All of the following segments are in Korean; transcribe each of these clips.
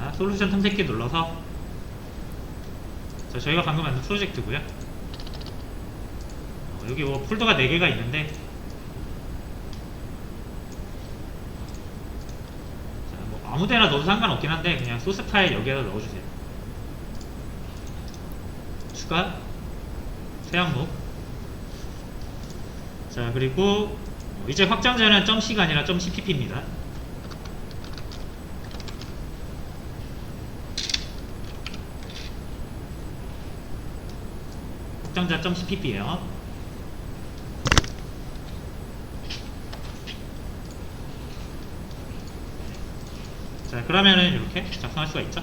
자, 솔루션 탐색기 눌러서, 자, 저희가 방금 만든 프로젝트고요. 여기 뭐 폴더가 4개가 있는데, 자, 뭐 아무데나 넣어도 상관없긴 한데 그냥 소스 파일 여기에다 넣어주세요. 추가, 새 항목. 자, 그리고 이제 확장자는 .c가 아니라 .cpp입니다. 확장자 .cpp예요. 자, 그러면은 이렇게 작성할 수가 있죠.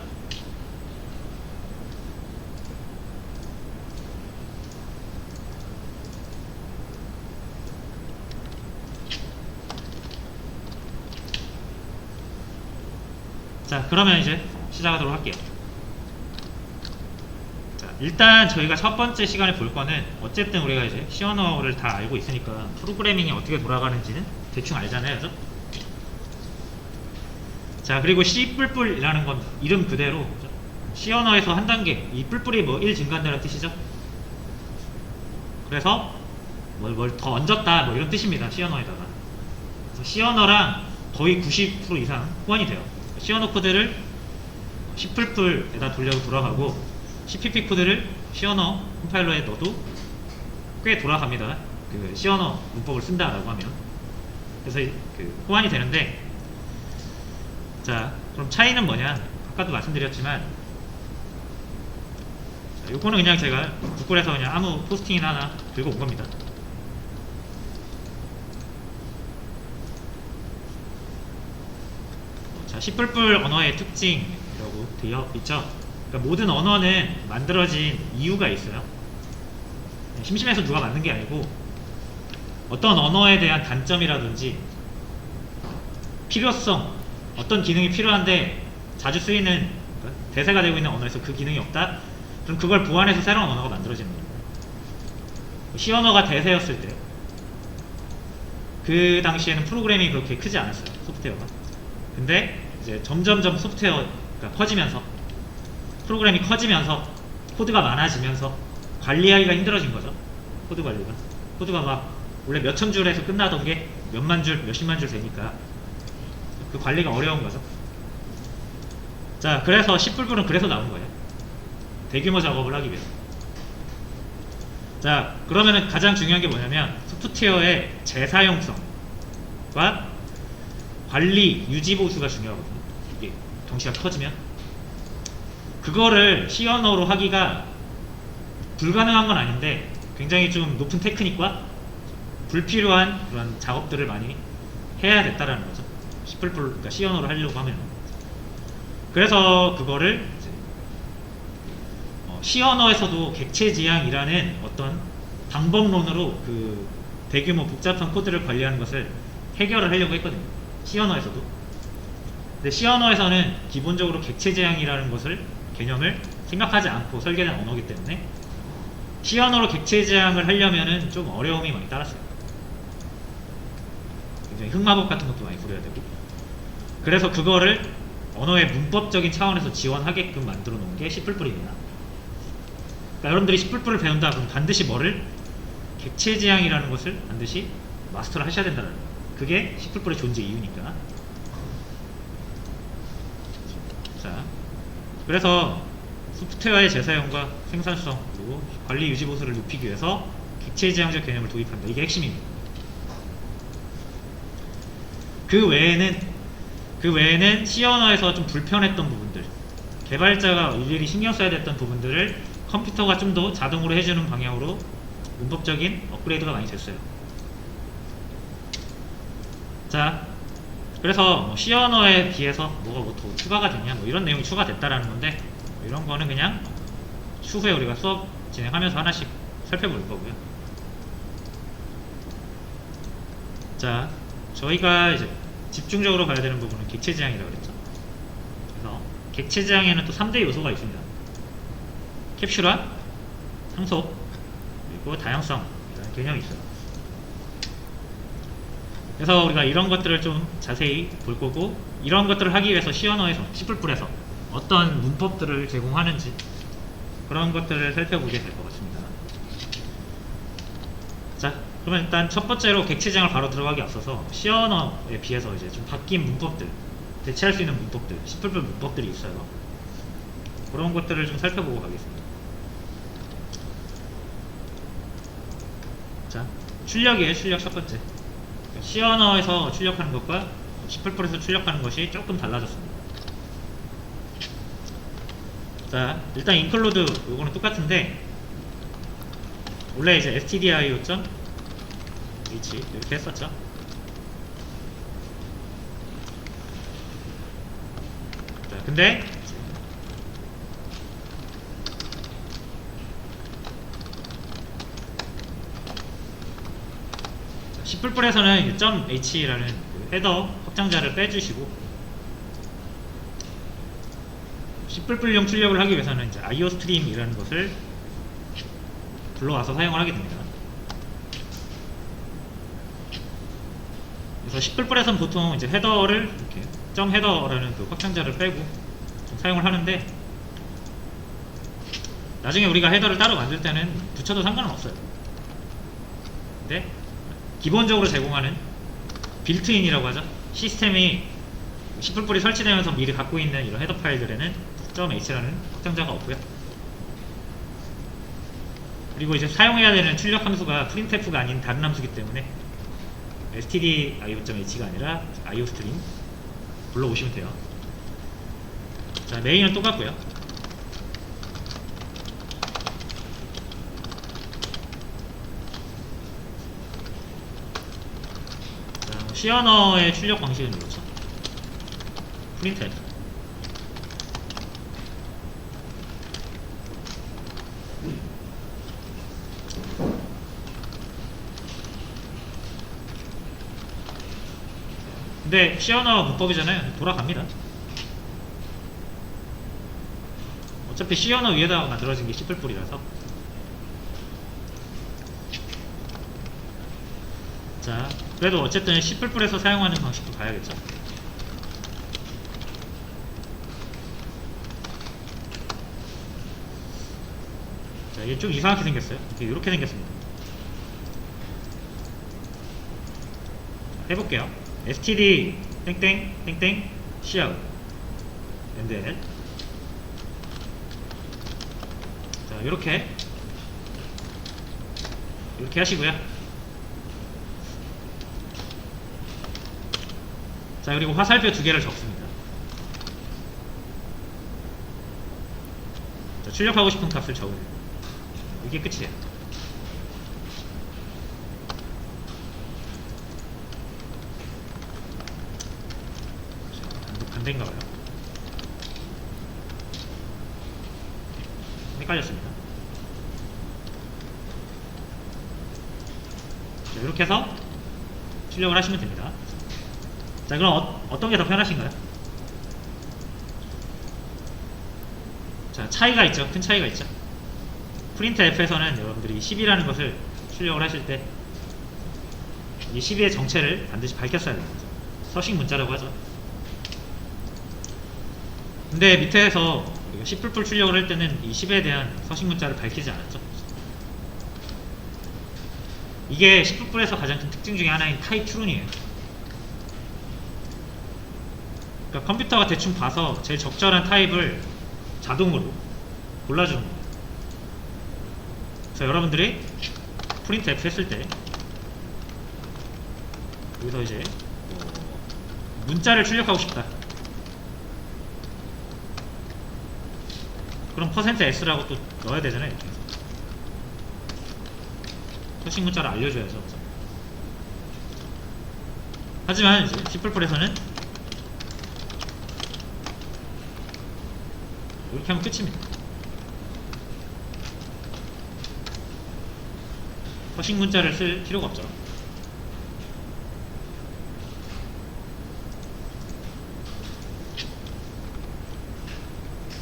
자, 그러면 이제 시작하도록 할게요. 자, 일단 저희가 첫 번째 시간에 볼 거는, 어쨌든 우리가 이제 C 언어를 다 알고 있으니까 프로그래밍이 어떻게 돌아가는지는 대충 알잖아요, 그죠? 자, 그리고 C 뿔뿔이라는 건 이름 그대로 C 언어에서 한 단계, 이 뿔뿔이 뭐 1 증가한다는 뜻이죠. 그래서 뭘 더 얹었다 뭐 이런 뜻입니다, C 언어에다가. 그래서 C 언어랑 거의 90% 이상 호환이 돼요. C 언어 코드를 C 뿔뿔에다 돌려도 돌아가고, CPP 코드를 C 언어 컴파일러에 넣어도 꽤 돌아갑니다, 그 C 언어 문법을 쓴다라고 하면. 그래서 그 호환이 되는데, 자, 그럼 차이는 뭐냐? 아까도 말씀드렸지만, 자, 요거는 그냥 제가 구글에서 그냥 아무 포스팅이나 하나 들고 온 겁니다. 자, C++ 언어의 특징이라고 되어 있죠. 그러니까 모든 언어는 만들어진 이유가 있어요. 심심해서 누가 만든 게 아니고, 어떤 언어에 대한 단점이라든지 필요성, 어떤 기능이 필요한데 자주 쓰이는, 대세가 되고 있는 언어에서 그 기능이 없다? 그럼 그걸 보완해서 새로운 언어가 만들어지는 거예요. C 언어가 대세였을 때, 그 당시에는 프로그램이 그렇게 크지 않았어요, 소프트웨어가. 근데 이제 점점점 소프트웨어가 커지면서, 프로그램이 커지면서, 코드가 많아지면서 관리하기가 힘들어진 거죠. 코드 관리가. 코드가 막 원래 몇천 줄에서 끝나던 게 몇만 줄, 몇십만 줄 되니까 그 관리가 어려운 거죠. 자, 그래서 C++은 그래서 나온 거예요. 대규모 작업을 하기 위해서. 자, 그러면은 가장 중요한 게 뭐냐면, 소프트웨어의 재사용성과 관리, 유지 보수가 중요하거든요. 이게 덩치가 커지면. 그거를 C 언어로 하기가 불가능한 건 아닌데, 굉장히 좀 높은 테크닉과 불필요한 그런 작업들을 많이 해야 됐다라는 거죠. 그러니까 C 언어로 하려고 하면. 그래서 그거를 이제 C 언어에서도 객체지향이라는 어떤 방법론으로 그 대규모 복잡한 코드를 관리하는 것을 해결을 하려고 했거든요, C 언어에서도. 근데 C 언어에서는 기본적으로 객체지향이라는 것을, 개념을 생각하지 않고 설계된 언어이기 때문에 C 언어로 객체지향을 하려면은 좀 어려움이 많이 따랐어요. 굉장히 흑마법 같은 것도 많이 부려야 되고. 그래서 그거를 언어의 문법적인 차원에서 지원하게끔 만들어 놓은 게 C++입니다. 그러니까 여러분들이 C++를 배운다 그럼 반드시 뭐를? 객체지향이라는 것을 반드시 마스터를 하셔야 된다는 거예요. 그게 C++의 존재 이유니까. 자, 그래서 소프트웨어의 재사용과 생산성, 그리고 관리 유지 보수를 높이기 위해서 객체지향적 개념을 도입한다. 이게 핵심입니다. 그 외에는 C 언어에서 좀 불편했던 부분들, 개발자가 일일이 신경 써야 됐던 부분들을 컴퓨터가 좀 더 자동으로 해주는 방향으로 문법적인 업그레이드가 많이 됐어요. 자, 그래서 뭐 C 언어에 비해서 뭐가 뭐 더 추가가 됐냐, 뭐 이런 내용이 추가됐다라는 건데, 뭐 이런 거는 그냥 추후에 우리가 수업 진행하면서 하나씩 살펴볼 거고요. 자, 저희가 이제 집중적으로 봐야 되는 부분은 객체지향이라고 그랬죠. 그래서 객체지향에는 또 3대 요소가 있습니다. 캡슐화, 상속, 그리고 다양성이라는 개념이 있어요. 그래서 우리가 이런 것들을 좀 자세히 볼 거고, 이런 것들을 하기 위해서 C 언어에서, C++에서 어떤 문법들을 제공하는지 그런 것들을 살펴보게 될 것 같습니다. 자, 그러면 일단 첫 번째로 객체장을 바로 들어가기 앞서서 C 언어에 비해서 이제 좀 바뀐 문법들, 대체할 수 있는 문법들, C++ 문법들이 있어요. 그런 것들을 좀 살펴보고 가겠습니다. 자, 출력이에요. 출력 첫 번째. C 언어에서 출력하는 것과 C++에서 출력하는 것이 조금 달라졌습니다. 자, 일단 include 요거는 똑같은데 원래 이제 stdio.h 이렇게 했었죠. 자, 근데 C++에서는 .h라는 그 헤더 확장자를 빼주시고 C++용 출력을 하기 위해서는 이제 iostream이라는 것을 불러와서 사용을 하게 됩니다. 그래서 C++에서는 보통 이제 헤더를 이렇게 .헤더라는 그 확장자를 빼고 좀 사용을 하는데 나중에 우리가 헤더를 따로 만들 때는 붙여도 상관은 없어요. 근데 기본적으로 제공하는 빌트인이라고 하죠. 시스템이 C++이 설치되면서 미리 갖고 있는 이런 헤더 파일들에는 .h라는 확장자가 없고요. 그리고 이제 사용해야 되는 출력 함수가 printf가 아닌 다른 함수이기 때문에 stdio.h가 아니라 iostream 불러오시면 돼요. 자, 메인은 똑같고요. 자, C 언어의 출력 방식은 이렇죠. printf. 근데 C 언어 문법이잖아요. 돌아갑니다. 어차피 C 언어 위에다가 만들어진 게 C++이라서. 자, 그래도 어쨌든 C++에서 사용하는 방식도 봐야겠죠. 자, 이게 좀 이상하게 생겼어요. 이렇게 생겼습니다. 해볼게요. std 땡땡 땡땡 cout endl. 자, 이렇게 하시고요. 자, 그리고 화살표 두 개를 적습니다. 자, 출력하고 싶은 값을 적으면 이게 끝이에요. 반대인가봐요. 헷갈렸습니다. 자, 이렇게 해서 출력을 하시면 됩니다. 자, 그럼 어떤 게 더 편하신가요? 자, 차이가 있죠. 큰 차이가 있죠. printf에서는 여러분들이 10이라는 것을 출력을 하실 때 이 10의 정체를 반드시 밝혔어야 됩니다. 서식 문자라고 하죠. 근데 밑에서 우리가 C++ 출력을 할 때는 이 10에 대한 서식 문자를 밝히지 않았죠. 이게 C++에서 가장 큰 특징 중에 하나인 타입 추론이에요. 그러니까 컴퓨터가 대충 봐서 제일 적절한 타입을 자동으로 골라주는 겁니다. 그래서 여러분들이 printf 했을 때 여기서 이제 문자를 출력하고 싶다. 그럼 %s라고 또 넣어야 되잖아요. 이렇게 해서 서식 문자를 알려줘야죠. 하지만 이제 C++에서는 이렇게 하면 끝입니다. 서식 문자를 쓸 필요가 없죠.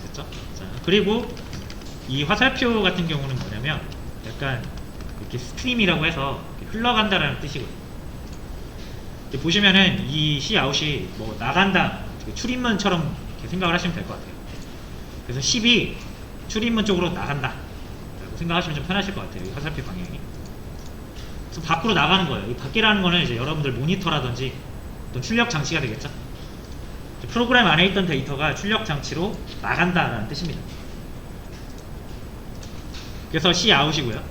됐죠? 자, 그리고 이 화살표 같은 경우는 뭐냐면 약간 이렇게 스트림이라고 해서 흘러간다라는 뜻이거든요. 보시면은 이 cout이 뭐 나간다, 출입문처럼 이렇게 생각을 하시면 될 것 같아요. 그래서 10이 출입문 쪽으로 나간다 라고 생각하시면 좀 편하실 것 같아요. 이 화살표 방향이. 그래서 밖으로 나가는 거예요. 이 밖이라는 거는 이제 여러분들 모니터라든지 어떤 출력 장치가 되겠죠. 프로그램 안에 있던 데이터가 출력 장치로 나간다라는 뜻입니다. 그래서 Cout이고요.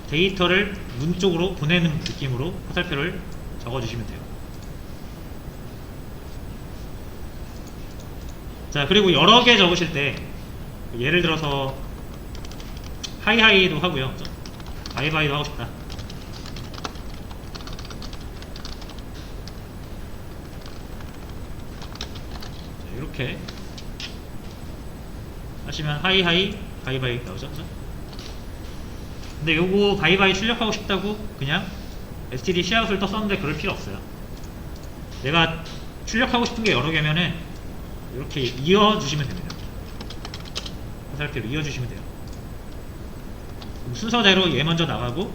데이터를 문 쪽으로 보내는 느낌으로 화살표를 적어주시면 돼요. 자, 그리고 여러 개 적으실 때 예를 들어서 하이하이도 하고요. 바이바이도 하고 싶다. 이렇게 하시면 하이하이 바이바이 나오죠. 근데 요거 바이바이 출력하고 싶다고 그냥 std cout을 또 썼는데 그럴 필요 없어요. 내가 출력하고 싶은 게 여러 개면은 이렇게 이어주시면 됩니다. 화살표로 이어주시면 돼요. 순서대로 얘 먼저 나가고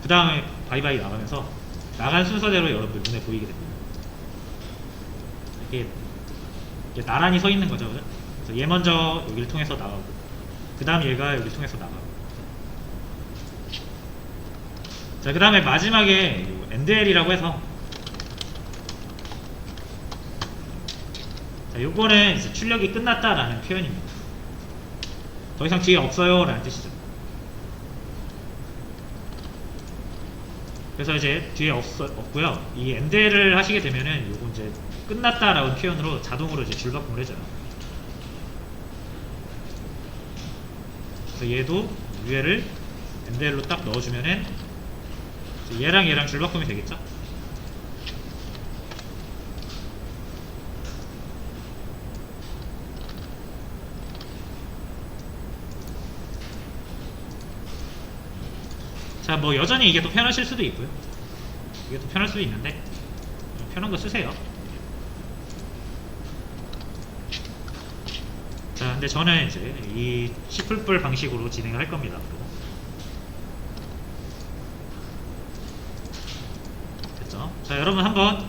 그 다음에 바이바이 나가면서 나간 순서대로 여러분들 눈에 보이게 됩니다. 이게 나란히 서 있는 거죠. 그래서 얘 먼저 여기를 통해서 나가고 그 다음 얘가 여기를 통해서 나가고. 자, 그 다음에 마지막에 endl이라고 해서 자, 요거는 이제 출력이 끝났다라는 표현입니다. 더 이상 뒤에 없어요 라는 뜻이죠. 그래서 이제 뒤에 없고요. 이 endl을 하시게 되면은 요거 이제 끝났다라는 표현으로 자동으로 이제 줄바꿈을 해줘요. 그래서 얘도 위에를 endl로 딱 넣어주면은 얘랑 얘랑 줄바꿈이 되겠죠. 자, 뭐 여전히 이게 더 편하실 수도 있고요. 이게 더 편할 수도 있는데 편한 거 쓰세요. 자, 근데 저는 이제 이 C++ 방식으로 진행을 할 겁니다. 됐죠? 자, 여러분 한번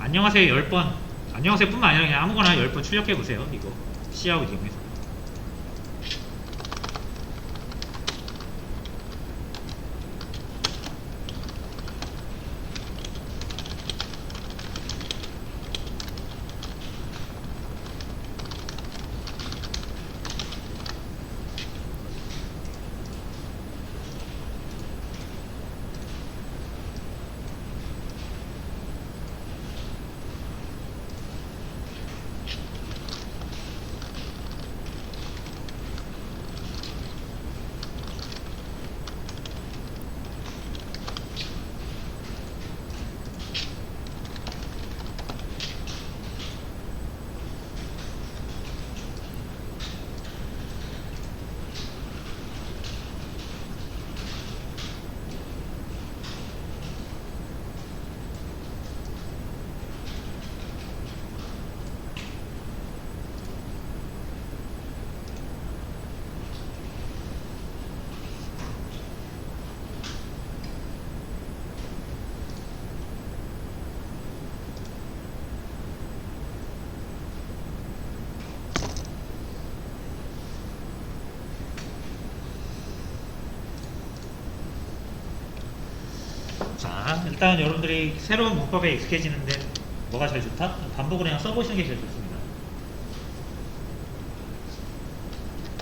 안녕하세요 10번, 안녕하세요 뿐만 아니라 그냥 아무거나 10번 출력해 보세요. 이거 Cout 이용해서. 자, 일단 여러분들이 새로운 문법에 익숙해지는데 뭐가 제일 좋다? 반복을 그냥 써보시는 게 제일 좋습니다.